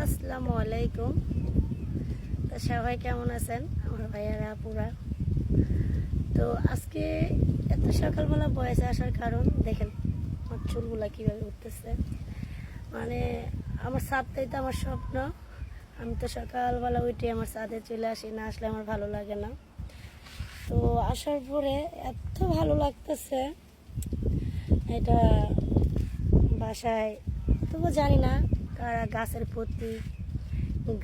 আসসালামু আলাইকুম। তো সবাই কেমন আছেন আমার ভাইয়ারা আপুরা? তো আজকে এত সকালবেলা বয়সে আসার কারণ দেখেন আমার চুলগুলা কীভাবে উঠতেছে। মানে আমার ছাদটাই তো আমার স্বপ্ন। আমি তো সকালবেলা উঠে আমার ছাদে চলে আসি, না আসলে আমার ভালো লাগে না। তো আসার পরে এত ভালো লাগতেছে, এটা বাসায় তবু জানি না কারা গাছের প্রতি,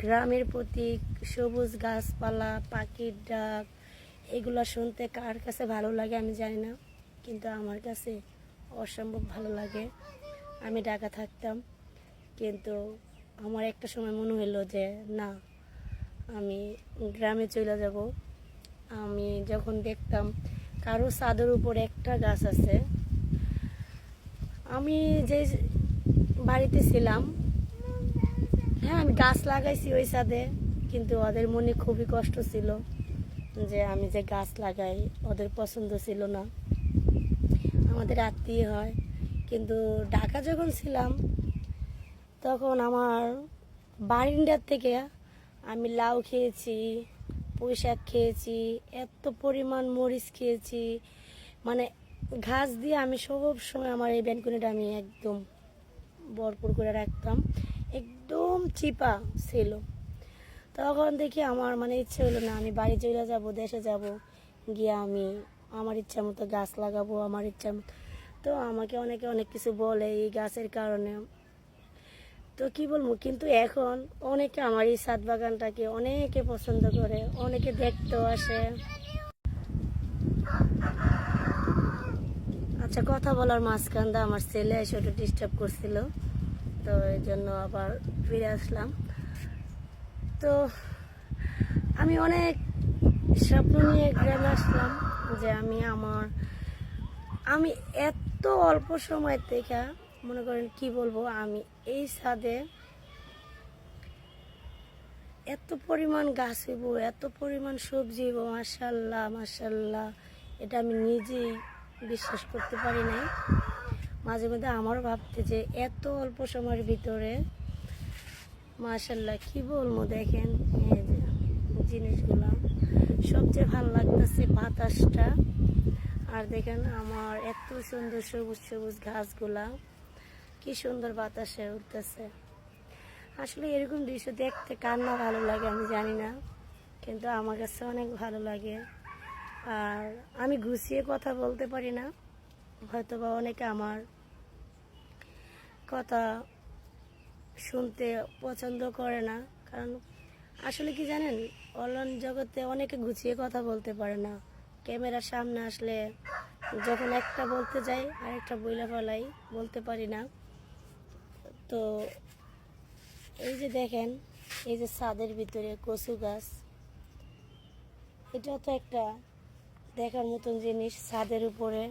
গ্রামের প্রতীক, সবুজ গাছপালা, পাখির ডাক, এগুলো শুনতে কার কাছে ভালো লাগে আমি জানি না, কিন্তু আমার কাছে অসম্ভব ভালো লাগে। আমি ঢাকা থাকতাম, কিন্তু আমার একটা সময় মনে হলো যে না, আমি গ্রামে চলে যাব। আমি যখন দেখতাম কারো ছাদের উপর একটা গাছ আছে, আমি যে বাড়িতে ছিলাম, হ্যাঁ আমি গাছ লাগাইছি ওই ছাদে, কিন্তু ওদের মনে খুবই কষ্ট ছিল যে আমি যে গাছ লাগাই, ওদের পছন্দ ছিল না। আমাদের আত্মীয় হয়, কিন্তু ঢাকা যখন ছিলাম তখন আমার বারিন্দার থেকে আমি লাউ খেয়েছি, পুঁই শাক খেয়েছি, এত পরিমাণ মরিচ খেয়েছি। মানে ঘাস দিয়ে আমি সব সময় আমার এই ব্যালকনিটা আমি একদম ভরপুর করে রাখতাম, একদম চিপা ছিল। তখন দেখি আমার মানে ইচ্ছে হলো না, আমি বাড়ি চলে যাব, দেশে যাব, গিয়ে আমি আমার ইচ্ছা মতো গাছ লাগাবো, আমার ইচ্ছা মতো। তো আমাকে অনেকে অনেক কিছু বলে এই গাছের কারণে, তো কি বলবো, কিন্তু এখন অনেকে আমার এই ছাদ বাগানটাকে অনেকে পছন্দ করে, অনেকে দেখতেও আসে। আচ্ছা, কথা বলার মাঝখানটা আমার ছেলে এসে একটু ডিস্টার্ব করছিল, তো এই জন্য আবার ফিরে আসলাম। তো আমি অনেক স্বপ্ন নিয়ে গ্রামে আসলাম যে আমি এত অল্প সময় থেকে, মনে করেন কি বলবো, আমি এই ছাদে এত পরিমাণ গাছ হইব, এত পরিমাণ সবজি হইব, মাশাল্লাহ মাশাল্লাহ, এটা আমি নিজেই বিশ্বাস করতে পারি নাই। মাঝে মধ্যে আমারও ভাবতে যে এত অল্প সময়ের ভিতরে মাশাল্লাহ, কি বলবো, দেখেন এই যে জিনিসগুলো। সবচেয়ে ভালো লাগতেছে বাতাসটা, আর দেখেন আমার এত সুন্দর সবুজ সবুজ ঘাসগুলা, কি সুন্দর বাতাসে উঠতেছে। আসলে এরকম দৃশ্য দেখতে কার না ভালো লাগে আমি জানি না, কিন্তু আমার কাছে অনেক ভালো লাগে। আর আমি গুছিয়ে কথা বলতে পারি না, হয়তো বা অনেকে আমার কথা শুনতে পছন্দ করে না, কারণ আসলে কি জানেন, অনলাইন জগতে অনেকে গুছিয়ে কথা বলতে পারে না। ক্যামেরার সামনে আসলে যখন একটা বলতে যাই আরেকটা বইলা ফেলাই, বলতে পারি না। তো এই যে দেখেন, এই যে ছাদের ভিতরে কচু গাছ, এটা তো একটা দেখার মতন জিনিস ছাদের উপরে।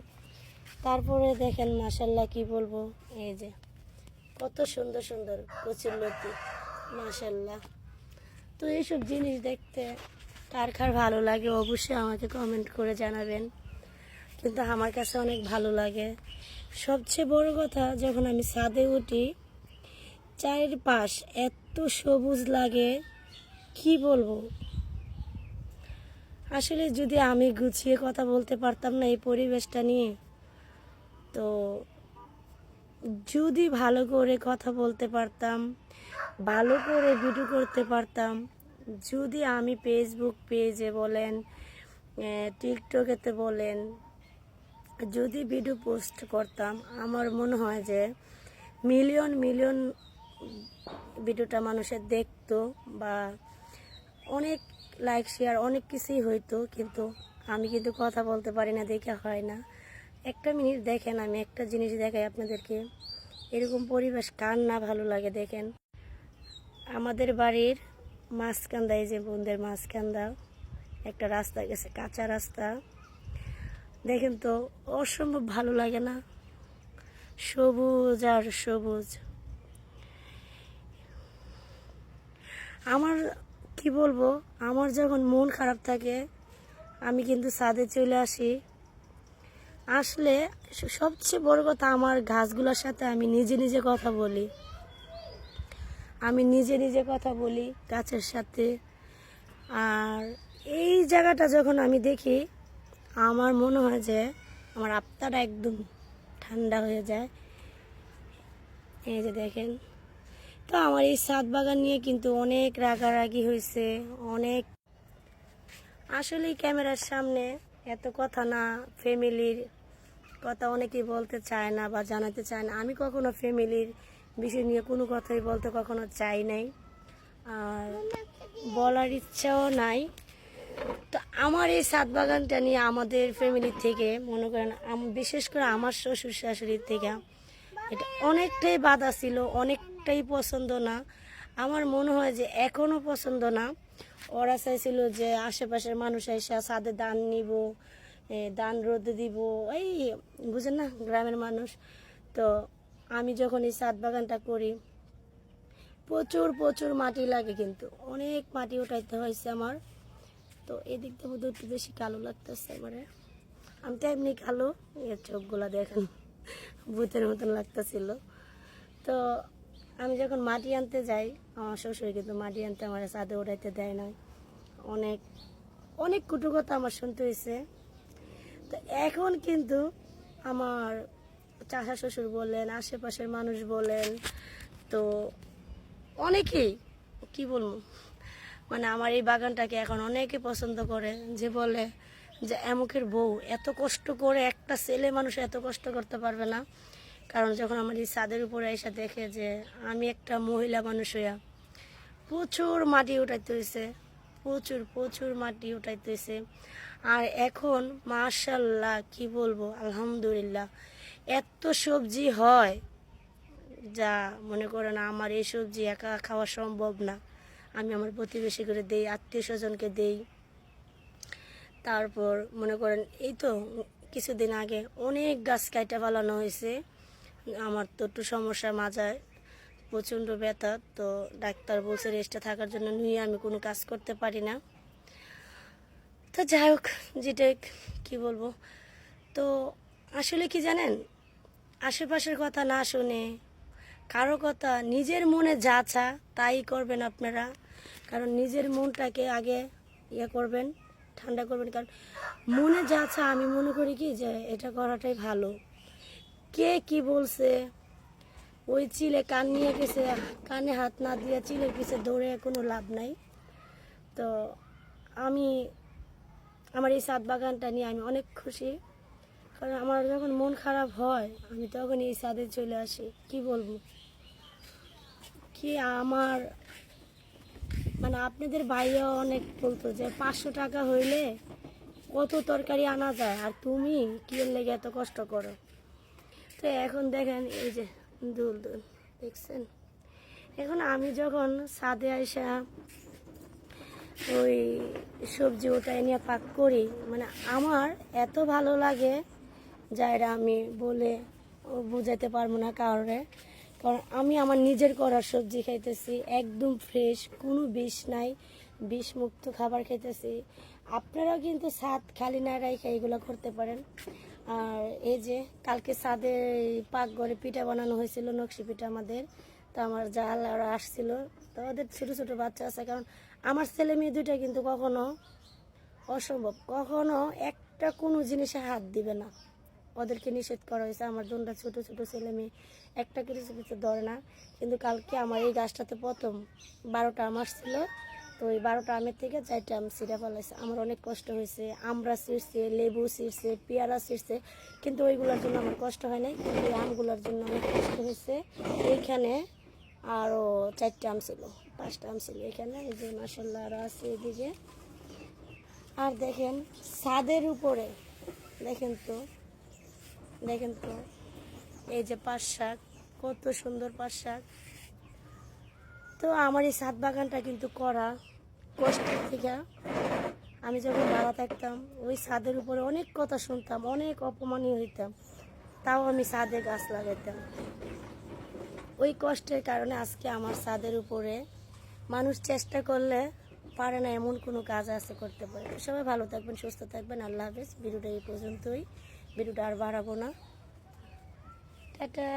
তারপরে দেখেন মাশাল্লাহ, কি বলবো, এই যে কত সুন্দর সুন্দর কচুর লতি, মাশাল্লাহ। তো এইসব জিনিস দেখতে কার কার ভালো লাগে অবশ্যই আমাকে কমেন্ট করে জানাবেন, কিন্তু আমার কাছে অনেক ভালো লাগে। সবচেয়ে বড় কথা, যখন আমি ছাদে উঠি চারপাশ এত সবুজ লাগে, কি বলবো। আসলে যদি আমি গুছিয়ে কথা বলতে পারতাম না এই পরিবেশটা নিয়ে, তো যদি ভালো করে কথা বলতে পারতাম, ভালো করে ভিডিও করতে পারতাম, যদি আমি ফেসবুক পেজে বলেন, টিকটকেতে বলেন, যদি ভিডিও পোস্ট করতাম, আমার মনে হয় যে মিলিয়ন মিলিয়ন ভিডিওটা মানুষের দেখতো, বা অনেক লাইক শেয়ার অনেক কিছুই হইতো। কিন্তু আমি কিন্তু কথা বলতে পারি না, দেখে হয় না। একটা মিনিট দেখেন, আমি একটা জিনিস দেখাই আপনাদেরকে, এরকম পরিবেশ কার না ভালো লাগে। দেখেন আমাদের বাড়ির মাঝখানদা, এই যে বন্ধের মাঝখানদা একটা রাস্তা গেছে, কাঁচা রাস্তা, দেখেন তো অসম্ভব ভালো লাগে না, সবুজ আর সবুজ। আমার কি বলবো, আমার যখন মন খারাপ থাকে আমি কিন্তু ছাদে চলে আসি। আসলে সবচেয়ে বড় কথা, আমার গাছগুলোর সাথে আমি নিজে নিজে কথা বলি। আমি নিজে নিজে কথা বলি গাছের সাথে। আর এই জায়গাটা যখন আমি দেখি আমার মনে হয় যে আমার আত্মাটা একদম ঠান্ডা হয়ে যায়। এই যে দেখেন, তো আমার এই ছাদ বাগান নিয়ে কিন্তু অনেক রাগারাগি হয়েছে, অনেক। আসলে ক্যামেরার সামনে এত কথা না, ফ্যামিলির কথা অনেকেই বলতে চায় না বা জানাতে চায় না। আমি কখনো ফ্যামিলির বিষয় নিয়ে কোনো কথাই বলতে কখনো চাই নাই, আর বলার ইচ্ছাও নাই। তো আমার এই ছাদ বাগানটা নিয়ে আমাদের ফ্যামিলির থেকে মনে করেন বিশেষ করে আমার শ্বশুর শাশুড়ির থেকে এটা অনেকটাই বাধা ছিল, অনেকটাই পছন্দ না। আমার মনে হয় যে এখনও পছন্দ না। ওরা চাইছিল যে আশেপাশের মানুষ এসে ছাদে দান নিব, দান রোদে দিব, এই বুঝেন না গ্রামের মানুষ। তো আমি যখন এই ছাদ বাগানটা করি প্রচুর প্রচুর মাটি লাগে, কিন্তু অনেক মাটি উঠাইতে হয়েছে আমার। তো এদিক থেকে বোধহয় একটু বেশি কালো লাগতেছে আমার। আমি তো এমনি কালো, এর চোখগুলা দেখেন ভূতের মতন লাগতেছিল। তো আমি যখন মাটি আনতে যাই, আমার শ্বশুর কিন্তু মাটি আনতে আমার ছাদে উঠাইতে দেয় না। অনেক অনেক কটু কথা আমার শুনতে হয়েছে। তো এখন কিন্তু আমার চাচা শ্বশুর বলেন, আশেপাশের মানুষ বলেন, তো অনেকেই কি বলবো, মানে আমার এই বাগানটাকে এখন অনেকে পছন্দ করে, যে বলে যে এমুকের বউ এত কষ্ট করে, একটা ছেলে মানুষ এত কষ্ট করতে পারবে না। কারণ যখন আমার এই ছাদের উপরে এসে দেখে যে আমি একটা মহিলা মানুষ হইয়া প্রচুর মাটি উঠাইতে হয়েছে, প্রচুর প্রচুর মাটি উঠাইতে হয়েছে। আর এখন মাশাল্লাহ কি বলবো, আলহামদুলিল্লাহ এত সবজি হয় যা মনে করেন আমার এই সবজি একা খাওয়া সম্ভব না। আমি আমার প্রতিবেশী করে দেই, আত্মীয় স্বজনকে দেই। তারপর মনে করেন এই তো কিছুদিন আগে অনেক গাছ কাটা ফেলানো হয়েছে। আমার তো একটু সমস্যা, মাজায় প্রচণ্ড ব্যথা, তো ডাক্তার বলছে রেস্টে থাকার জন্য, নিয়ে আমি কোনো কাজ করতে পারি না। তো যাই হোক, যেটাই কি বলবো, তো আসলে কি জানেন, আশেপাশের কথা না শুনে কারো কথা নিজের মনে যা চা তাই করবেন আপনারা। কারণ নিজের মনটাকে আগে করবেন, ঠান্ডা করবেন। কারণ মনে যা চা আমি মনে করি কি যে এটা করাটাই ভালো। কে কি বলছে, ওই চিলে কান নিয়ে গেছে, কানে হাত না দিয়ে চিলের পিছে দৌড়ে কোনো লাভ নাই। তো আমি আমার এই ছাদ বাগানটা নিয়ে আমি অনেক খুশি। কারণ আমার যখন মন খারাপ হয় আমি তখন এই ছাদে চলে আসি। কি বলবো, কি আমার মানে আপনাদের ভাইয়া অনেক বলতো যে 500 টাকা হইলে কত তরকারি আনা যায়, আর তুমি কি লেগে এত কষ্ট করো। তো এখন দেখেন এই যে দুল দুল দেখছেন। এখন আমি যখন ছাদে আইসা ওই সবজি ওটাই নিয়ে পাক করি, মানে আমার এত ভালো লাগে যা এটা আমি বলে বোঝাতে পারবো না কারণে। কারণ আমি আমার নিজের করার সবজি খাইতেছি, একদম ফ্রেশ, কোনো বিষ নাই, বিষমুক্ত খাবার খাইতেছি। আপনারাও কিন্তু ছাদ খালি না রাখা এগুলো করতে পারেন। আর এই যে কালকে ছাদে পাকঘরে পিঠা বানানো হয়েছিল, নকশি পিঠা আমাদের। তো আমার জাল ওরা আসছিল, তো ওদের ছোটো ছোটো বাচ্চা আছে। কারণ আমার ছেলে মেয়ে দুইটা কিন্তু কখনো অসম্ভব, কখনো একটা কোনো জিনিসে হাত দিবে না, ওদেরকে নিষেধ করা হয়েছে। আমার দুটা ছোট ছোট ছেলে মেয়ে একটা কিছু কিছু ধরে না। কিন্তু কালকে আমার এই গাছটাতে প্রথম 12টা আম আসছিল, তো ওই 12টা আমের থেকে 4টা আম ছিঁড়ে ফেলাইছে। আমার অনেক কষ্ট হয়েছে, আমরা ছিঁড়ছে, লেবু ছিঁড়ছে, পেয়ারা ছিঁড়ছে, কিন্তু ওইগুলোর জন্য আমার কষ্ট হয় নাই, কিন্তু এই আমগুলোর জন্য অনেক কষ্ট হয়েছে। এইখানে আরও 4টা আম ছিল, 5টা আম ছিল এখানে, এই যে মাসাল্লাহ আরও আছে এদিকে। আর দেখেন ছাদের উপরে দেখেন তো, দেখেন তো এই যে পাট শাক, কত সুন্দর পাট শাক। তো আমার এই ছাদ বাগানটা কিন্তু করা কষ্টের থেকে। আমি যখন ভাড়া থাকতাম ওই ছাদের উপরে অনেক কথা শুনতাম, অনেক অপমানীয় হইতাম, তাও আমি ছাদে গাছ লাগাইতাম। ওই কষ্টের কারণে আজকে আমার ছাদের উপরে মানুষ চেষ্টা করলে পারে না এমন কোনো কাজ আছে করতে পারে। সবাই ভালো থাকবেন, সুস্থ থাকবেন, আল্লাহ হাফেজ। ভিডিওটা এই পর্যন্তই, ভিডিওটা আর বাড়াবো না, টাটা।